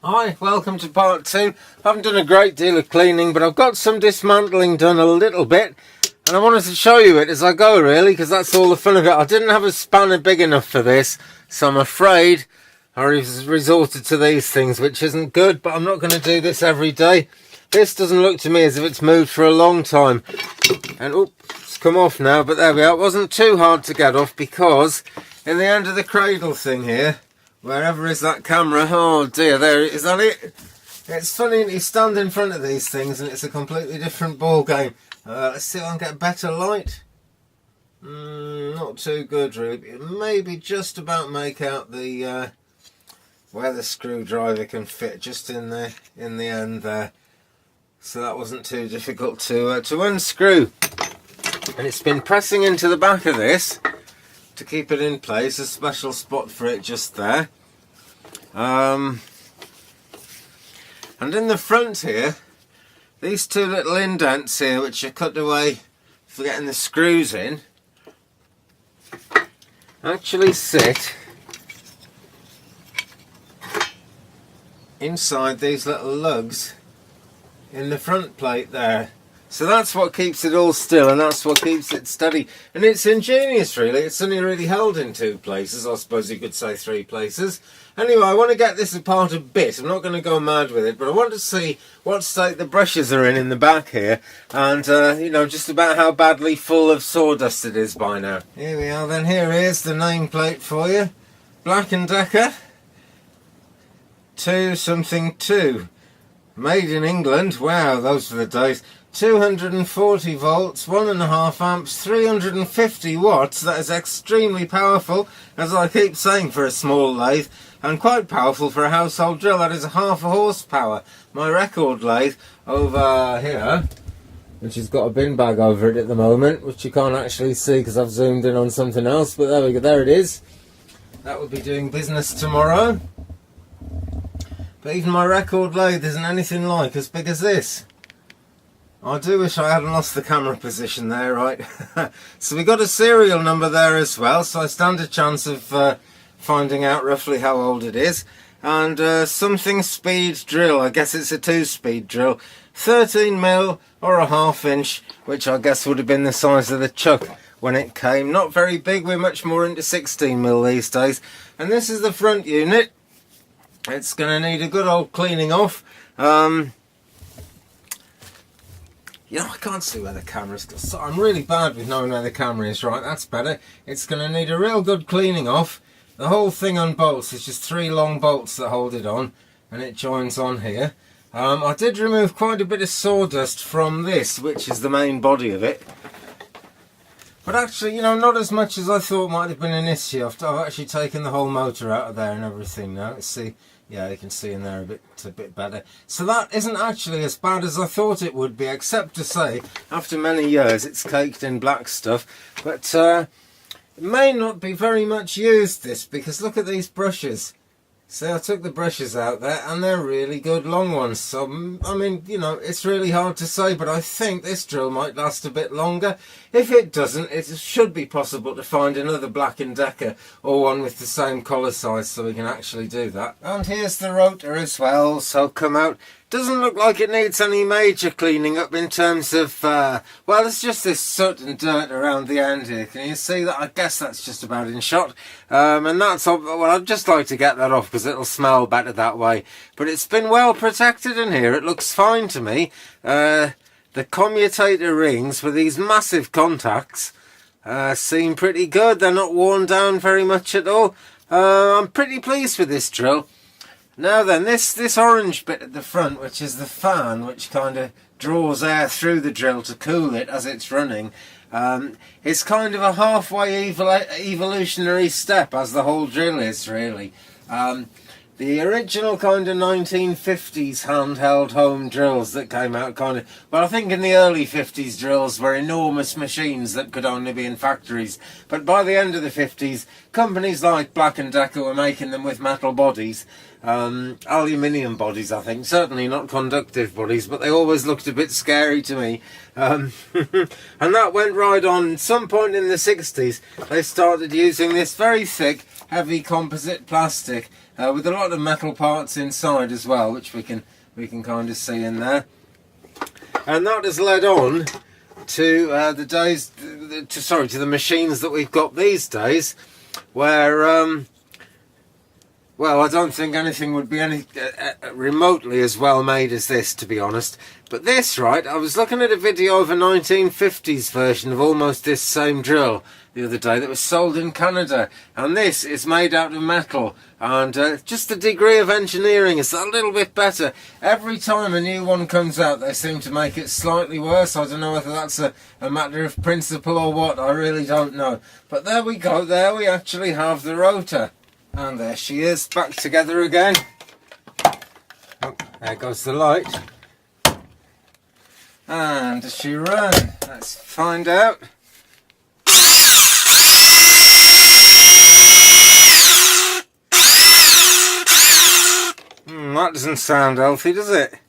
Hi, welcome to part 2. I haven't done a great deal of cleaning, but I've got some dismantling done a little bit, and I wanted to show you it as I go, really, because that's all the fun of it. I didn't have a spanner big enough for this, so I'm afraid I resorted to these things, which isn't good, but I'm not going to do this every day. This doesn't look to me as if it's moved for a long time. And oops, it's come off now, but there we are. It wasn't too hard to get off because in the end of the cradle thing here, wherever is that camera? Oh dear, there, is that it? It's funny, you stand in front of these things and it's a completely different ball game. Let's see if I can get better light. Not too good really. Maybe just about make out the where the screwdriver can fit, just in the end there. So that wasn't too difficult to unscrew. And it's been pressing into the back of this to keep it in place, a special spot for it just there. And in the front here, these two little indents here, which are cut away for getting the screws in, actually sit inside these little lugs in the front plate there. So that's what keeps it all still, and that's what keeps it steady. And it's ingenious really, it's only really held in two places, I suppose you could say three places. Anyway, I want to get this apart a bit. I'm not going to go mad with it, but I want to see what state the brushes are in the back here, and you know, just about how badly full of sawdust it is by now. Here we are then, here is the nameplate for you. Black & Decker 2-something-2. Made in England. Wow, those were the days. 240 volts, 1.5 amps, 350 watts. That is extremely powerful, as I keep saying, for a small lathe, and quite powerful for a household drill. That is half a horsepower. My record lathe over here, which has got a bin bag over it at the moment, which you can't actually see because I've zoomed in on something else, but there we go, there it is. That will be doing business tomorrow. But even my record lathe isn't anything like as big as this. I do wish I hadn't lost the camera position there, right? So we got a serial number there as well, so I stand a chance of finding out roughly how old it is. And something speed drill, I guess it's a 2-speed drill. 13mm or a 1/2 inch, which I guess would have been the size of the chuck when it came. Not very big, we're much more into 16mm these days. And this is the front unit. It's going to need a good old cleaning off. You know, I can't see where the camera's got. So I'm really bad with knowing where the camera is. Right, that's better. It's going to need a real good cleaning off. The whole thing unbolts. It's just 3 long bolts that hold it on, and it joins on here. I did remove quite a bit of sawdust from this, which is the main body of it. But actually, you know, not as much as I thought might have been an issue. I've actually taken the whole motor out of there and everything now. Let's see. Yeah, you can see in there a bit better. So that isn't actually as bad as I thought it would be, except to say, after many years, it's caked in black stuff. But it may not be very much used, this, because look at these brushes. See, I took the brushes out there, and they're really good long ones. So, I mean, you know, it's really hard to say, but I think this drill might last a bit longer. If it doesn't, it should be possible to find another Black & Decker, or one with the same collar size, so we can actually do that. And here's the rotor as well, so come out. Doesn't look like it needs any major cleaning up in terms of, well, it's just this soot and dirt around the end here. Can you see that? I guess that's just about in shot. And that's, well, I'd just like to get that off because it'll smell better that way. But it's been well protected in here. It looks fine to me. The commutator rings with these massive contacts seem pretty good. They're not worn down very much at all. I'm pretty pleased with this drill. Now then, this orange bit at the front, which is the fan, which kind of draws air through the drill to cool it as it's running, is kind of a halfway evolutionary step, as the whole drill is, really. The original kind of 1950s handheld home drills that came out kind of, well, I think in the early 50s drills were enormous machines that could only be in factories. But by the end of the 50s, companies like Black & Decker were making them with metal bodies. aluminium bodies, I think. Certainly not conductive bodies, but they always looked a bit scary to me. And that went right on. Some point in the 60s, they started using this very thick, heavy composite plastic with a lot of metal parts inside as well, which we can kind of see in there. And that has led on to to the machines that we've got these days, where well, I don't think anything would be any remotely as well made as this, to be honest. But this, right, I was looking at a video of a 1950s version of almost this same drill the other day that was sold in Canada, and this is made out of metal, and just the degree of engineering is a little bit better. Every time a new one comes out, they seem to make it slightly worse. I don't know whether that's a matter of principle or what, I really don't know. But there we go, there we actually have the rotor. And there she is, back together again. Oh, there goes the light. And does she run? Let's find out. That doesn't sound healthy, does it?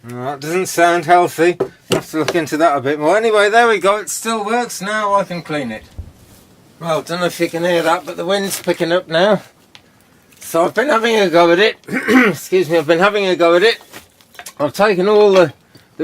That doesn't sound healthy. I'll have to look into that a bit more. Anyway, there we go. It still works. Now I can clean it. Well, don't know if you can hear that, but the wind's picking up now. So I've been having a go at it. Excuse me, I've been having a go at it. I've taken all the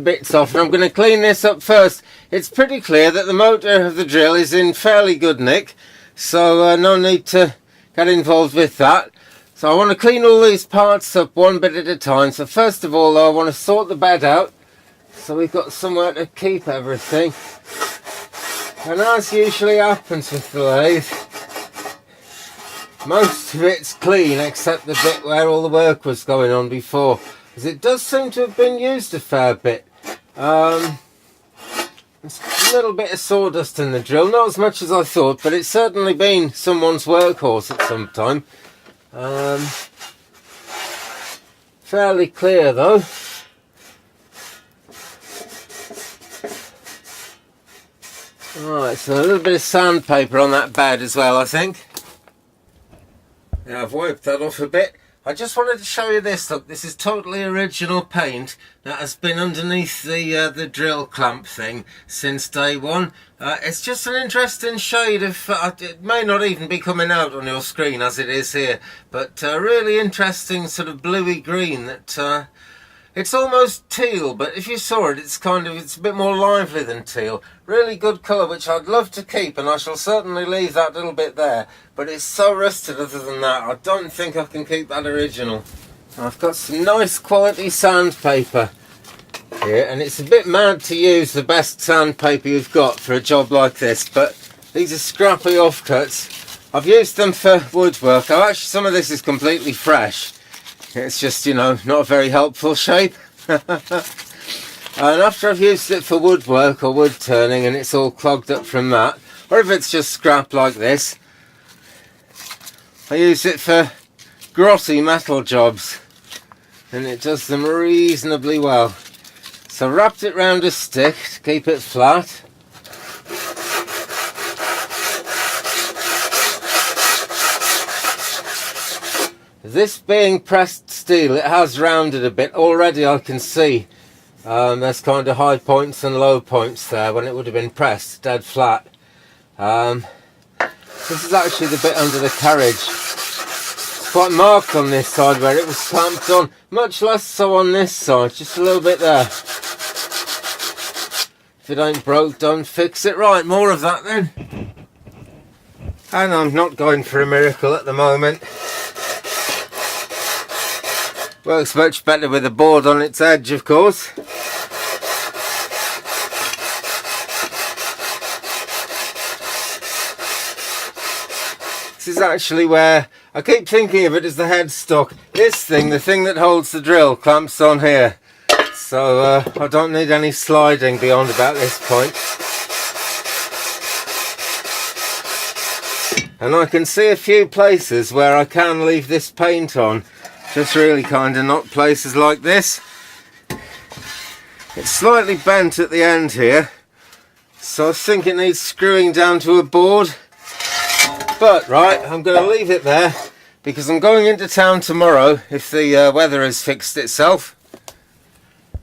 bits off, and I'm going to clean this up first. It's pretty clear that the motor of the drill is in fairly good nick, so no need to get involved with that. So I want to clean all these parts up one bit at a time. So first of all, though, I want to sort the bed out, so we've got somewhere to keep everything. And as usually happens with the lathe, most of it's clean except the bit where all the work was going on before, because it does seem to have been used a fair bit. There's a little bit of sawdust in the drill, not as much as I thought, but it's certainly been someone's workhorse at some time. Fairly clear though. Right, so a little bit of sandpaper on that bed as well, I think. Yeah, I've wiped that off a bit. I just wanted to show you this. Look, this is totally original paint that has been underneath the drill clamp thing since day one. It's just an interesting shade of, it may not even be coming out on your screen as it is here, but really interesting sort of bluey green that it's almost teal, but if you saw it, it's a bit more lively than teal. Really good colour, which I'd love to keep, and I shall certainly leave that little bit there. But it's so rusted other than that, I don't think I can keep that original. I've got some nice quality sandpaper here, and it's a bit mad to use the best sandpaper you've got for a job like this, but these are scrappy offcuts. I've used them for woodwork. Oh, actually, some of this is completely fresh. It's just, you know, not a very helpful shape. And after I've used it for woodwork or wood turning and it's all clogged up from that, or if it's just scrap like this, I use it for grotty metal jobs, and it does them reasonably well. So I wrapped it round a stick to keep it flat. This being pressed steel, it has rounded a bit. Already I can see there's kind of high points and low points there when it would have been pressed dead flat. This is actually the bit under the carriage. It's quite marked on this side where it was clamped on, much less so on this side, just a little bit there. If it ain't broke, don't fix it. Right, more of that then. And I'm not going for a miracle at the moment. Works much better with a board on its edge, of course. This is actually where I keep thinking of it as the headstock. This thing, the thing that holds the drill, clamps on here. So I don't need any sliding beyond about this point. And I can see a few places where I can leave this paint on. Just really kind of not places like this. It's slightly bent at the end here, So I think it needs screwing down to a board. But, right, I'm going to leave it there because I'm going into town tomorrow if the weather has fixed itself.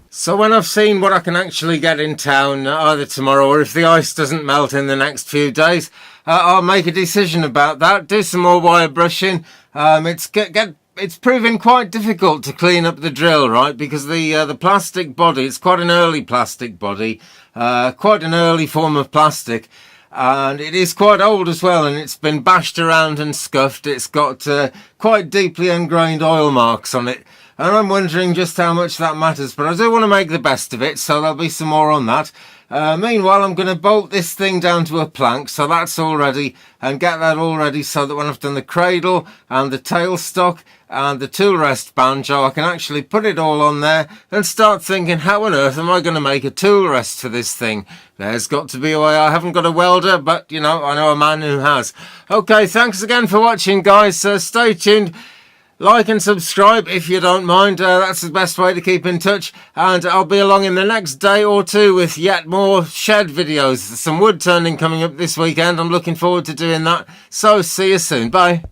So when I've seen what I can actually get in town, either tomorrow or if the ice doesn't melt in the next few days, I'll make a decision about that, do some more wire brushing. It's proving quite difficult to clean up the drill, right, because the plastic body, it's quite an early plastic body, quite an early form of plastic, and it is quite old as well, and it's been bashed around and scuffed. It's got quite deeply ingrained oil marks on it. And I'm wondering just how much that matters, but I do want to make the best of it, so there'll be some more on that. Meanwhile, I'm going to bolt this thing down to a plank, so that's all ready, and get that all ready so that when I've done the cradle and the tailstock and the tool rest banjo, I can actually put it all on there and start thinking, how on earth am I going to make a tool rest for this thing? There's got to be a way. I haven't got a welder, but, you know, I know a man who has. Okay, thanks again for watching, guys. Stay tuned. Like and subscribe if you don't mind. That's the best way to keep in touch. And I'll be along in the next day or two with yet more shed videos. Some wood turning coming up this weekend. I'm looking forward to doing that. So see you soon. Bye.